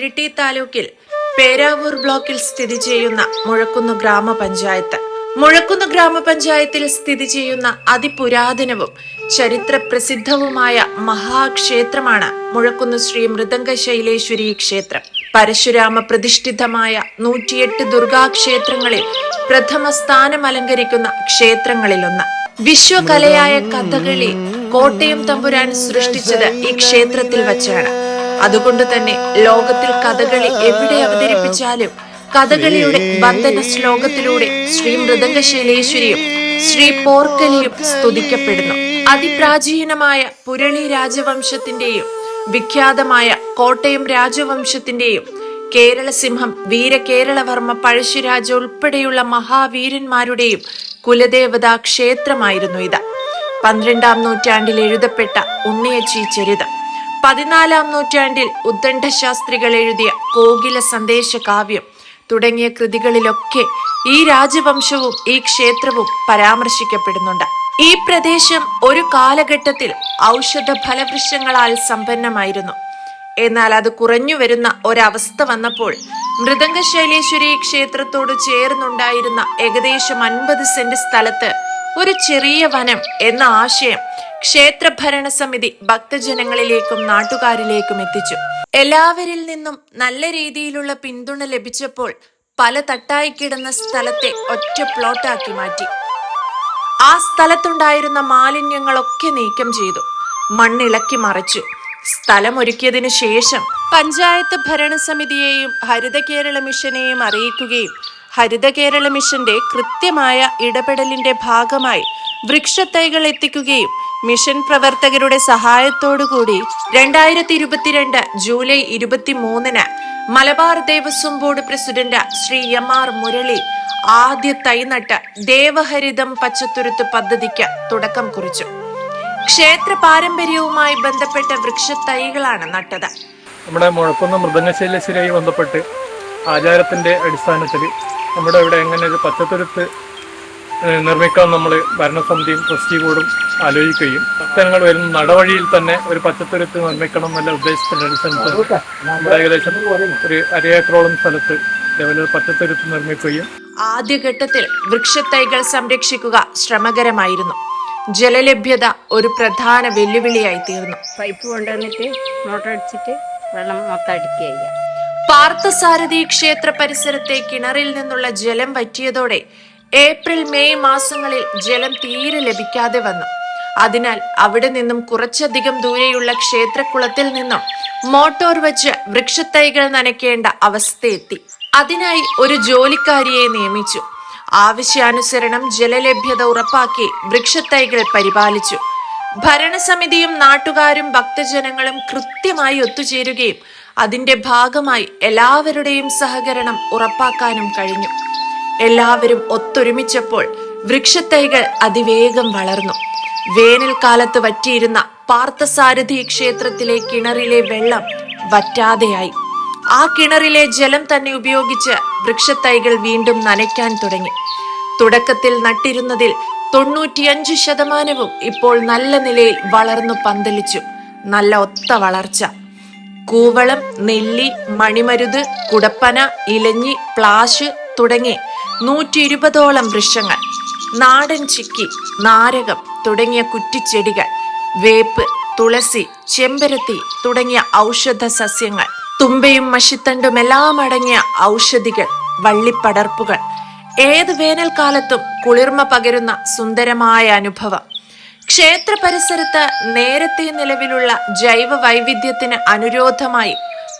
ഇരിട്ടി താലൂക്കിൽ പേരാവൂർ ബ്ലോക്കിൽ സ്ഥിതി ചെയ്യുന്ന മുഴക്കുന്ന് ഗ്രാമപഞ്ചായത്ത്. മുഴക്കുന്ന് ഗ്രാമപഞ്ചായത്തിൽ സ്ഥിതി ചെയ്യുന്ന അതിപുരാതനവും ചരിത്ര പ്രസിദ്ധവുമായ മഹാക്ഷേത്രമാണ് മുഴക്കുന്ന് ശ്രീ മൃദംഗശൈലേശ്വരി ക്ഷേത്രം. പരശുരാമ പ്രതിഷ്ഠിതമായ 108 ദുർഗാക്ഷേത്രങ്ങളിൽ പ്രഥമ സ്ഥാനം അലങ്കരിക്കുന്ന ക്ഷേത്രങ്ങളിലൊന്ന്. വിശ്വകലയായ കഥകളി കോട്ടയം തമ്പുരാൻ സൃഷ്ടിച്ചത് ഈ ക്ഷേത്രത്തിൽ വച്ചാണ്. അതുകൊണ്ട് തന്നെ ലോകത്തിൽ കഥകളി എവിടെ അവതരിപ്പിച്ചാലും കഥകളിയുടെ വന്ദന ശ്ലോകത്തിലൂടെ ശ്രീ മൃദംഗശൈലേശ്വരിയും ശ്രീ പോർക്കലിയും സ്തുതിക്കപ്പെടുന്നു. അതിപ്രാചീനമായ പുരളി രാജവംശത്തിന്റെയും വിഖ്യാതമായ കോട്ടയം രാജവംശത്തിന്റെയും കേരള സിംഹം വീരകേരളവർമ്മ പഴശ്ശിരാജ ഉൾപ്പെടെയുള്ള മഹാവീരന്മാരുടെയും കുലദേവതാ ക്ഷേത്രമായിരുന്നു ഇത്. 12-ാം നൂറ്റാണ്ടിൽ എഴുതപ്പെട്ട ഉണ്ണിയച്ചി ചരിതം, 14-ാം നൂറ്റാണ്ടിൽ ഉദ്ദണ്ഡശാസ്ത്രികൾ എഴുതിയ കോകില സന്ദേശ കാവ്യം തുടങ്ങിയ കൃതികളിലൊക്കെ ഈ രാജവംശവും ഈ ക്ഷേത്രവും പരാമർശിക്കപ്പെടുന്നുണ്ട്. ഈ പ്രദേശം ഒരു കാലഘട്ടത്തിൽ ഔഷധ ഫലവൃക്ഷങ്ങളാൽ സമ്പന്നമായിരുന്നു. എന്നാൽ അത് കുറഞ്ഞു വരുന്ന ഒരവസ്ഥ വന്നപ്പോൾ മൃദംഗശൈലേശ്വരി ക്ഷേത്രത്തോട് ചേർന്നുണ്ടായിരുന്ന ഏകദേശം 50 സെന്റ് സ്ഥലത്ത് ഒരു ചെറിയ വനം എന്ന ആശയം ക്ഷേത്ര ഭരണസമിതി ഭക്തജനങ്ങളിലേക്കും നാട്ടുകാരിലേക്കും എത്തിച്ചു. എല്ലാവരിൽ നിന്നും നല്ല രീതിയിലുള്ള പിന്തുണ ലഭിച്ചപ്പോൾ പല തട്ടായി കിടന്ന സ്ഥലത്തെ ഒറ്റ പ്ലോട്ടാക്കി മാറ്റി. ആ സ്ഥലത്തുണ്ടായിരുന്ന മാലിന്യങ്ങളൊക്കെ നീക്കം ചെയ്തു, മണ്ണിളക്കി മറിച്ചു. സ്ഥലം ഒരുക്കിയതിനു ശേഷം പഞ്ചായത്ത് ഭരണസമിതിയെയും ഹരിത കേരള മിഷനെയും അറിയിക്കുകയും ഹരിത കേരള മിഷന്റെ കൃത്യമായ ഇടപെടലിന്റെ ഭാഗമായി വൃക്ഷത്തൈകൾ എത്തിക്കുകയും മിഷൻ പ്രവർത്തകരുടെ സഹായത്തോടുകൂടി 2022 ജൂലൈ 23-ന് Malabar Devaswom board president Shri MR Murali ആദ്യ തൈ നട്ട് ദേവഹരിതം പച്ചത്തുരുത്ത് പദ്ധതിക്ക് തുടക്കം കുറിച്ചു. ക്ഷേത്ര പാരമ്പര്യവുമായി ബന്ധപ്പെട്ട വൃക്ഷത്തൈകളാണ് നട്ടത്. നമ്മുടെ മുഴക്കുന്ന് മൃദംഗശൈലേശ്വരിയുമായി ബന്ധപ്പെട്ട് ആചാരത്തിന്റെ അടിസ്ഥാനത്തിൽ നമ്മുടെ ഇവിടെ എങ്ങനെ ഒരു പച്ചത്തുരുത്ത് നിർമ്മിക്കാൻ നമ്മൾ ഭരണസമിതിയും ട്രസ്റ്റി ബോർഡും ആലോചിക്കുകയും ഭക്തജനങ്ങൾ വരുന്ന നടവഴിയിൽ തന്നെ ഒരു പച്ചത്തുരുത്ത് നിർമ്മിക്കണം എന്നുള്ള ഉദ്ദേശത്തിന്റെ അടിസ്ഥാനത്തിൽ നമ്മുടെ ഏകദേശം ഒരു 1/2 ഏക്കറോളം സ്ഥലത്ത് ഇതേപോലെ പച്ചത്തുരുത്ത് നിർമ്മിക്കുകയും ആദ്യഘട്ടത്തിൽ വൃക്ഷത്തൈകൾ സംരക്ഷിക്കുക ശ്രമകരമായിരുന്നു. ജലലഭ്യത ഒരു പ്രധാന വെല്ലുവിളിയായി തീർന്നു. പൈപ്പ് കൊണ്ടുവന്നിട്ട് മോട്ടർ അടിച്ചിട്ട് വെള്ളം മൊത്തം അടിക്കുക. പാർത്ഥസാരഥി ക്ഷേത്ര പരിസരത്തെ കിണറിൽ നിന്നുള്ള ജലം വറ്റിയതോടെ ഏപ്രിൽ മെയ് മാസങ്ങളിൽ ജലം തീരെ ലഭിക്കാതെ വന്നു. അതിനാൽ അവിടെ നിന്നും കുറച്ചധികം ദൂരെയുള്ള ക്ഷേത്രക്കുളത്തിൽ നിന്നും മോട്ടോർ വച്ച് വൃക്ഷത്തൈകൾ നനയ്ക്കേണ്ട അവസ്ഥയെത്തി. അതിനായി ഒരു ജോലിക്കാരിയെ നിയമിച്ചു. ആവശ്യാനുസരണം ജലലഭ്യത ഉറപ്പാക്കി വൃക്ഷത്തൈകൾ പരിപാലിച്ചു. ഭരണസമിതിയും നാട്ടുകാരും ഭക്തജനങ്ങളും കൃത്യമായി ഒത്തുചേരുകയും അതിന്റെ ഭാഗമായി എല്ലാവരുടെയും സഹകരണം ഉറപ്പാക്കാനും കഴിഞ്ഞു. എല്ലാവരും ഒത്തൊരുമിച്ചപ്പോൾ വൃക്ഷത്തൈകൾ അതിവേഗം വളർന്നു. വേനൽക്കാലത്ത് വറ്റിയിരുന്ന പാർത്ഥസാരഥി ക്ഷേത്രത്തിലെ കിണറിലെ വെള്ളം വറ്റാതെയായി. ആ കിണറിലെ ജലം തന്നെ ഉപയോഗിച്ച് വൃക്ഷത്തൈകൾ വീണ്ടും നനയ്ക്കാൻ തുടങ്ങി. തുടക്കത്തിൽ നട്ടിരുന്നതിൽ 95% ഇപ്പോൾ നല്ല നിലയിൽ വളർന്നു പന്തലിച്ചു. നല്ല ഒത്ത വളർച്ച. കൂവളം, നെല്ലി, മണിമരുത്, കുടപ്പന, ഇലഞ്ഞി, പ്ലാശ് തുടങ്ങി 120ഓളം വൃക്ഷങ്ങൾ, നാടൻ ചിക്കി, നാരകം തുടങ്ങിയ കുറ്റിച്ചെടികൾ, വേപ്പ്, തുളസി, ചെമ്പരത്തി തുടങ്ങിയ ഔഷധ സസ്യങ്ങൾ, തുമ്പയും മഷിത്തണ്ടുമെല്ലാം അടങ്ങിയ ഔഷധികൾ, വള്ളിപ്പടർപ്പുകൾ. ഏത് വേനൽക്കാലത്തും കുളിർമ പകരുന്ന സുന്ദരമായ അനുഭവം. ക്ഷേത്ര പരിസരത്ത് നേരത്തെ നിലവിലുള്ള ജൈവ വൈവിധ്യത്തിന് അനുരോധമായി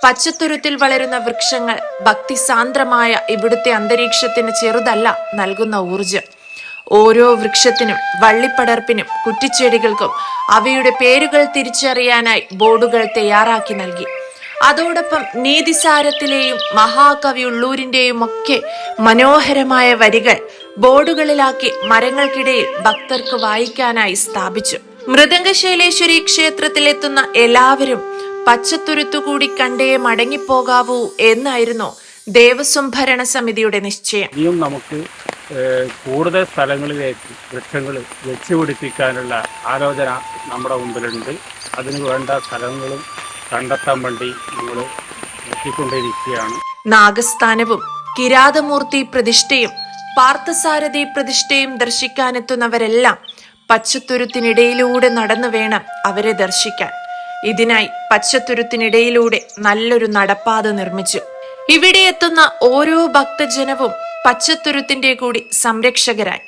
പച്ചത്തുരുത്തിൽ വളരുന്ന വൃക്ഷങ്ങൾ ഭക്തിസാന്ദ്രമായ ഇവിടുത്തെ അന്തരീക്ഷത്തിന് ചെറുതല്ല നൽകുന്ന ഊർജം. ഓരോ വൃക്ഷത്തിനും വള്ളിപ്പടർപ്പിനും കുറ്റിച്ചെടികൾക്കും അവയുടെ പേരുകൾ തിരിച്ചറിയാനായി ബോർഡുകൾ തയ്യാറാക്കി നൽകി. അതോടൊപ്പം നീതിസാരത്തിലെയും മഹാകവി ഉള്ളൂരിന്റെയും ഒക്കെ മനോഹരമായ വരികൾ ബോർഡുകളിലാക്കി മരങ്ങൾക്കിടയിൽ ഭക്തർക്ക് വായിക്കാനായി സ്ഥാപിച്ചു. മൃദംഗശൈലേശ്വരി ക്ഷേത്രത്തിലെത്തുന്ന എല്ലാവരും പച്ചത്തുരുത്തുകൂടി കണ്ടേ മടങ്ങിപ്പോകാവൂ എന്നായിരുന്നു ദേവസ്വം ഭരണസമിതിയുടെ നിശ്ചയം. ഇനിയും നമുക്ക് കൂടുതൽ സ്ഥലങ്ങളിലേക്ക് വൃക്ഷങ്ങൾ വെച്ചുപിടിപ്പിക്കാനുള്ള ആലോചന നമ്മുടെ മുമ്പിലുണ്ട്. അതിന് വേണ്ട സ്ഥലങ്ങളും കണ്ടെത്താൻ വേണ്ടി നമ്മൾ എത്തിക്കൊണ്ടിരിക്കുകയാണ്. നാഗസ്ഥാനവും കിരാതമൂർത്തി പ്രതിഷ്ഠയും പാർത്ഥസാരഥി പ്രതിഷ്ഠയും ദർശിക്കാനെത്തുന്നവരെല്ലാം പച്ചത്തുരുത്തിനിടയിലൂടെ നടന്നു വേണം അവരെ ദർശിക്കാൻ. ഇതിനായി പച്ചത്തുരുത്തിനിടയിലൂടെ നല്ലൊരു നടപ്പാത നിർമ്മിച്ചു. ഇവിടെ എത്തുന്ന ഓരോ ഭക്തജനവും പച്ചത്തുരുത്തിന്റെ കൂടി സംരക്ഷകരായി.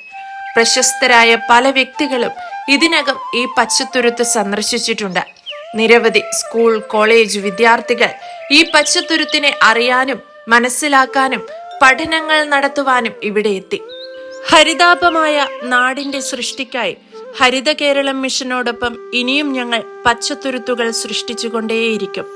പ്രശസ്തരായ പല വ്യക്തികളും ഇതിനകം ഈ പച്ചത്തുരുത്ത് സന്ദർശിച്ചിട്ടുണ്ട്. നിരവധി സ്കൂൾ കോളേജ് വിദ്യാർത്ഥികൾ ഈ പച്ചത്തുരുത്തിനെ അറിയാനും മനസ്സിലാക്കാനും പഠനങ്ങൾ നടത്തുവാനും ഇവിടെ എത്തി. ഹരിതാപമായ നാടിന്റെ സൃഷ്ടിക്കായി ഹരിത കേരളം മിഷനോടൊപ്പം ഇനിയും ഞങ്ങൾ പച്ചത്തുരുത്തുകൾ സൃഷ്ടിച്ചുകൊണ്ടേയിരിക്കും.